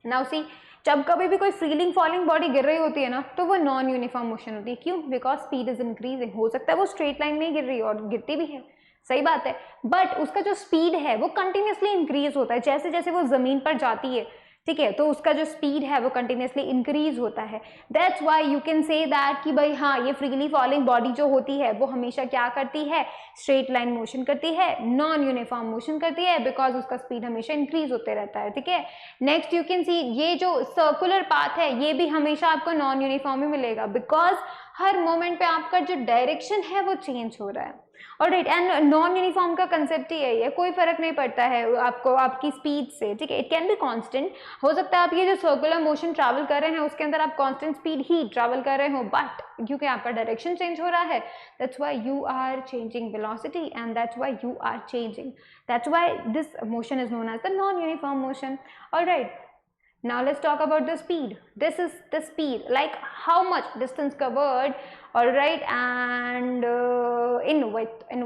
now see, जब कभी भी कोई फ्रीलिंग falling body गिर रही होती है ना, तो वो नॉन यूनिफॉर्म मोशन होती है। क्यों? Because speed is increasing. हो सकता है वो स्ट्रेट लाइन में गिर रही है और गिरती भी है, सही बात है, बट उसका जो स्पीड है वो कंटिन्यूसली इंक्रीज होता है। जैसे जैसे वो जमीन पर जाती है, ठीक है, तो उसका जो स्पीड है वो कंटिन्यूसली इंक्रीज होता है। That's why you can say that कि भाई हाँ, ये फ्रीली फॉलिंग बॉडी जो होती है वो हमेशा क्या करती है, स्ट्रेट लाइन मोशन करती है, नॉन यूनिफॉर्म मोशन करती है, बिकॉज उसका स्पीड हमेशा इंक्रीज होते रहता है। ठीक है, नेक्स्ट यू कैन सी ये जो सर्कुलर पाथ है ये भी हमेशा आपको नॉन यूनिफॉर्म ही मिलेगा, बिकॉज हर मोमेंट पे आपका जो डायरेक्शन है वो चेंज हो रहा है। ऑलराइट, एंड नॉन यूनिफॉर्म का कंसेप्ट ही यही है, कोई फर्क नहीं पड़ता है आपको आपकी स्पीड से। ठीक है, इट कैन बी कांस्टेंट, हो सकता है आप ये जो सर्कुलर मोशन ट्रैवल कर रहे हैं उसके अंदर आप कांस्टेंट स्पीड ही ट्रैवल कर रहे हो, बट क्योंकि आपका डायरेक्शन चेंज हो रहा है, that's why you are changing velocity and that's why you are changing, that's why this motion is known as the non uniform motion. Alright, now let's talk about the speed. This is the speed, like how much distance covered, all right, and in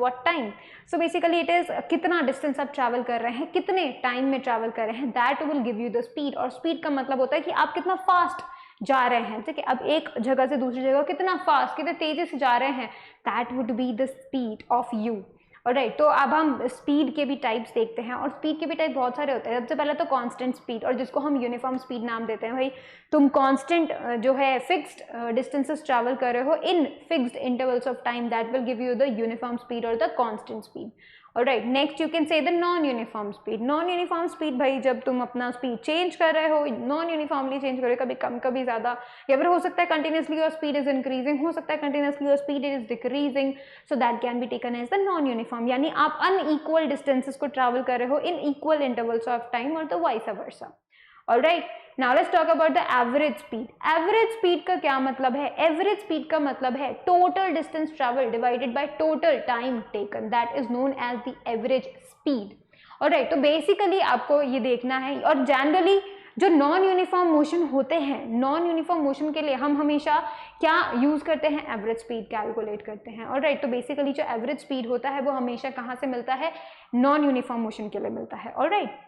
what time. So basically it is कितना distance आप travel कर रहे हैं, कितने time में travel कर रहे हैं, that will give you the speed. और speed का मतलब होता है कि आप कितना fast जा रहे हैं। ठीक है, अब एक जगह से दूसरी जगह कितना फास्ट, कितने तेजी से जा रहे हैं, that would be the speed of you. Alright, तो अब हम स्पीड के भी टाइप्स देखते हैं, और स्पीड के भी टाइप बहुत सारे होते हैं। सबसे पहले तो कांस्टेंट स्पीड, और जिसको हम यूनिफॉर्म स्पीड नाम देते हैं। भाई तुम कांस्टेंट जो है फिक्स्ड डिस्टेंसेस ट्रैवल कर रहे हो in fixed intervals of time, that will give you the uniform speed और the constant speed. Alright, next you can say the non uniform speed. Non uniform speed, भाई जब तुम अपना स्पीड चेंज कर रहे हो, नॉन यूनिफॉर्मली चेंज कर रहे हो, कभी कम कभी ज़्यादा, या फिर हो सकता है continuously your speed is increasing, हो सकता है continuously your speed is decreasing, so that can be taken as the non uniform, यानी आप अनइक्वल डिस्टेंसेस को ट्रैवल कर रहे हो in equal intervals of time और the vice versa. Alright, now let's talk about the average speed. Average speed का क्या मतलब है? एवरेज स्पीड का मतलब है total distance travel divided by total time taken, that is known as the average speed. Alright, तो basically आपको ये देखना है, और जनरली जो नॉन यूनिफॉर्म मोशन होते हैं, नॉन यूनिफॉर्म मोशन के लिए हम हमेशा क्या यूज करते हैं? एवरेज स्पीड कैलकुलेट करते हैं। ऑलराइट, तो बेसिकली जो एवरेज स्पीड होता है वो हमेशा कहाँ से मिलता है? नॉन यूनिफॉर्म मोशन के लिए मिलता है। Alright,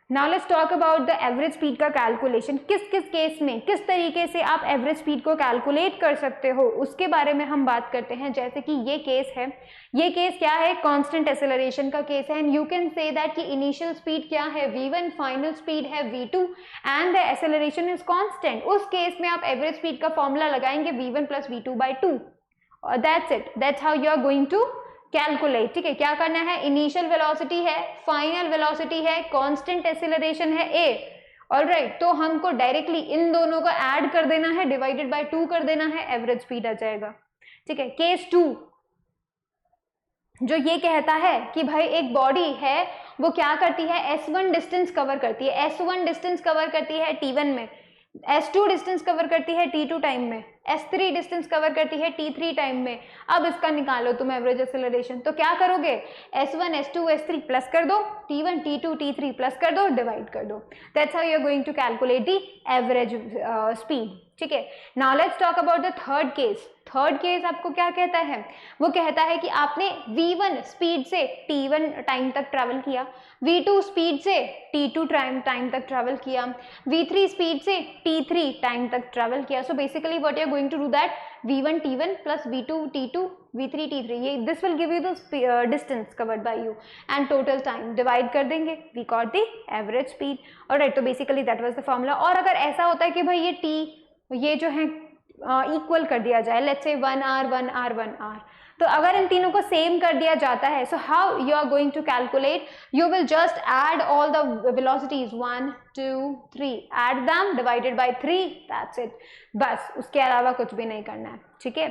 now let's talk about the average speed का कैलकुलेशन। किस किस केस में किस तरीके से आप एवरेज स्पीड को कैलकुलेट कर सकते हो उसके बारे में हम बात करते हैं। जैसे कि ये केस है, ये केस क्या है? कांस्टेंट एक्सेलरेशन का केस है, and you can say that कि इनिशियल स्पीड क्या है? v1, फाइनल स्पीड है v2 and the acceleration is constant. उस केस में आप एवरेज स्पीड का फॉर्मूला लगाएंगे v1 + v2/2, और that's it, that's how you are going to calculate. ठीक है, क्या करना है? इनिशियल वेलोसिटी है, फाइनल वेलोसिटी है, कांस्टेंट एक्सेलरेशन है a। ऑलराइट, तो हमको डायरेक्टली इन दोनों को ऐड कर देना है, डिवाइडेड बाय 2 कर देना है, एवरेज स्पीड आ जाएगा। ठीक है, केस 2 जो ये कहता है कि भाई एक बॉडी है वो क्या करती है? S1 डिस्टेंस कवर करती है, S1 डिस्टेंस कवर करती है t1 में, S2 डिस्टेंस कवर करती है t2 टाइम में, S3 डिस्टेंस कवर करती है t3 टाइम में। अब इसका निकालो तुम एवरेज एक्सेलरेशन, तो क्या करोगे? S1 S2 S3 प्लस कर दो, t1 t2 t3 प्लस कर दो, डिवाइड कर दो। That's how you are going to calculate the average speed. ठीक है, now let's talk about the third case. Third case आपको क्या कहता है? वो कहता है कि आपने v1 स्पीड से t1 टाइम तक ट्रैवल किया, v2 स्पीड से t2 टाइम तक ट्रैवल किया, v3 स्पीड से t3 टाइम तक ट्रैवल किया। So basically what you are going to do that v1 t1 plus v2 t2 v3 t3, ये this will give you the distance covered by you and total time, divide कर देंगे, we got the average speed. Alright, तो basically that was the formula. और अगर ऐसा होता है कि भाई ये t ये जो है इक्वल कर दिया जाए, let's say 1 r 1 r 1 r, तो अगर इन तीनों को सेम कर दिया जाता है, so how you are going to calculate? You will just add all the velocities 1 2 3, add them, divided by 3, that's it, बस उसके अलावा कुछ भी नहीं करना है। ठीक है,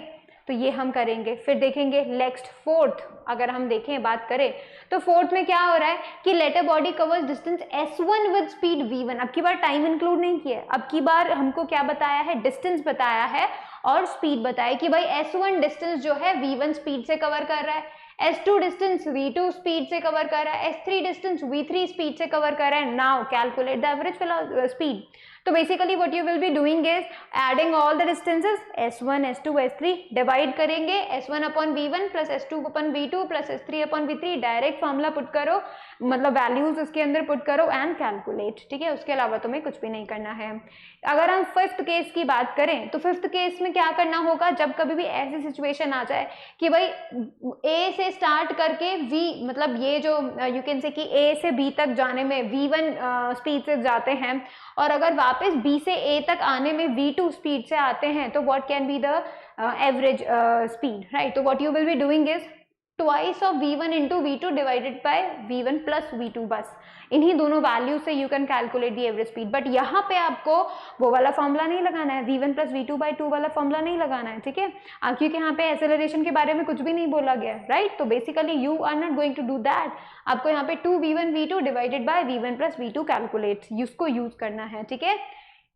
तो ये हम करेंगे। फिर देखेंगे नेक्स्ट फोर्थ, अगर हम देखें बात करें तो फोर्थ में क्या हो रहा है कि let a body covers distance S1 with speed v1। अब की बार टाइम इंक्लूड नहीं किया है, अब की बार हमको क्या बताया है? डिस्टेंस बताया है और स्पीड बताया कि भाई S1 डिस्टेंस जो है v1 स्पीड से कवर कर रहा है, S2 डिस्टेंस v2 स्पीड से कवर कर रहा है, S3 डिस्टेंस v3 स्पीड से कवर कर रहा है। Now calculate the average speed. तो basically what you will be doing is adding all the distances S1 S2 S3, divide करेंगे S1 upon V1 plus S2 upon V2 plus S3 upon V3, direct formula put करो, मतलब values उसके अंदर put करो and calculate, ठीक है। उसके अलावा तुम्हें कुछ भी नहीं करना है। अगर हम फिफ्थ केस की बात करें तो फिफ्थ केस में क्या करना होगा, जब कभी भी ऐसी सिचुएशन आ जाए कि भाई A से स्टार्ट करके V, मतलब ये जो यू कैन से कि A से B तक जाने में V1 स्पीड से जाते हैं और अगर वापस B से A तक आने में V2 स्पीड से आते हैं, तो what can be the average speed, right. तो what you will be doing is twice of V1 into V2 divided by V1 plus V2, बस इन्हीं दोनों वैल्यू से you can calculate the average speed. But यहाँ पे आपको वो वाला फॉर्मूला नहीं लगाना है, V1 प्लस V2 बाई 2 वाला फॉर्मूला नहीं लगाना है, ठीक है, क्योंकि यहाँ पे एक्सेलरेशन के बारे में कुछ भी नहीं बोला गया है, राइट। तो basically you are not going to do that, आपको यहाँ पे 2V1 V2 divided by V1 plus V2 calculate उसको यूज करना है, ठीक है।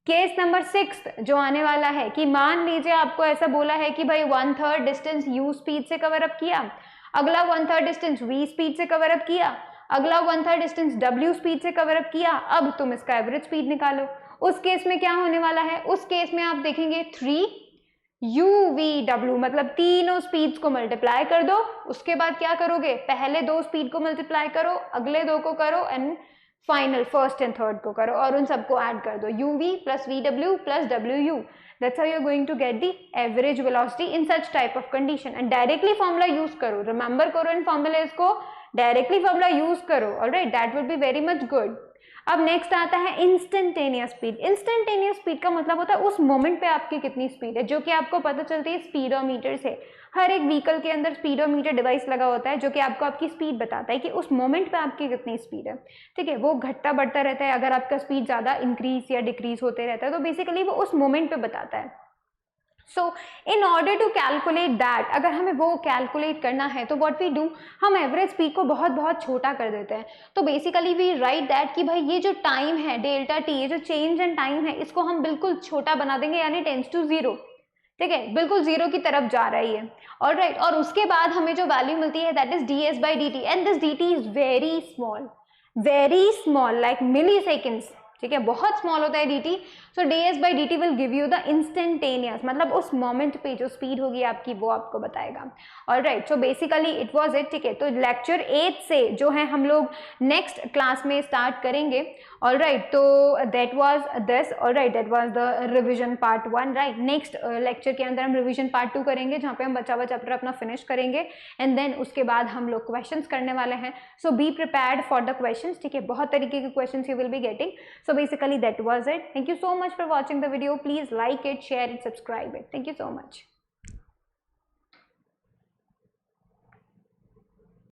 केस नंबर 6 जो आने वाला है कि मान लीजिए आपको ऐसा बोला है कि भाई 1/3 डिस्टेंस U स्पीड से कवर अप किया, अगला 1/3 डिस्टेंस V स्पीड से कवर अप किया, अगला 1/3 डिस्टेंस W स्पीड से कवर अप किया, अब तुम इसका एवरेज स्पीड निकालो। उस केस में क्या होने वाला है, उस केस में आप देखेंगे 3UVW, मतलब तीनों स्पीड्स को मल्टीप्लाई कर दो, उसके बाद क्या करोगे, पहले 2 स्पीड को मल्टीप्लाई करो, अगले 2 को करो and final first and third को करो और उन सबको ऐड कर दो, UV plus VW plus WU। That's how you're going to get the average velocity in such type of condition and directly formula use करो, remember करो इन formulas को, directly formula use करो, alright, that would be very much good। अब next आता है instantaneous speed. Instantaneous speed का मतलब होता है उस मोमेंट पे आपकी कितनी स्पीड है, जो कि आपको पता चलती है स्पीडोमीटर से। हर एक व्हीकल के अंदर स्पीडोमीटर डिवाइस लगा होता है जो कि आपको आपकी स्पीड बताता है कि उस मोमेंट पे आपकी कितनी स्पीड है, ठीक है। वो घटता बढ़ता रहता है, अगर आपका स्पीड ज़्यादा इंक्रीज या डिक्रीज होते रहता है तो बेसिकली वो उस मोमेंट पे बताता है। So in order to calculate that, अगर हमें वो कैलकुलेट करना है तो व्हाट वी डू, हम एवरेज स्पीड को बहुत बहुत छोटा कर देते हैं। तो बेसिकली वी राइट दैट कि भाई ये जो टाइम है डेल्टा टी, ये जो चेंज इन टाइम है, इसको हम बिल्कुल छोटा बना देंगे, यानी टेंड्स टू 0, ठीक है, बिल्कुल 0 की तरफ जा रही है, ऑलराइट। और उसके बाद हमें जो वैल्यू मिलती है that is ds by dt and this dt is very small like milliseconds, ठीक है, बहुत स्मॉल होता है dt। So ds by dt will give you the instantaneous, मतलब उस मोमेंट पे जो स्पीड होगी आपकी वो आपको बताएगा, alright. So basically it was it, ठीक है। तो लेक्चर 8 से जो है हम लोग नेक्स्ट क्लास में स्टार्ट करेंगे, ऑलराइट। तो that was this, alright, that was the revision part 1, right. Next lecture के अंदर हम रिवीजन पार्ट 2 करेंगे जहाँ पे हम बचा हुआ चैप्टर अपना फिनिश करेंगे एंड देन उसके बाद हम लोग क्वेश्चंस करने वाले हैं। So be prepared for the questions, ठीक है, बहुत तरीके के questions you will be getting. So basically that was it. Thank you so much for watching the video. Please like it, share it, subscribe it. Thank you so much.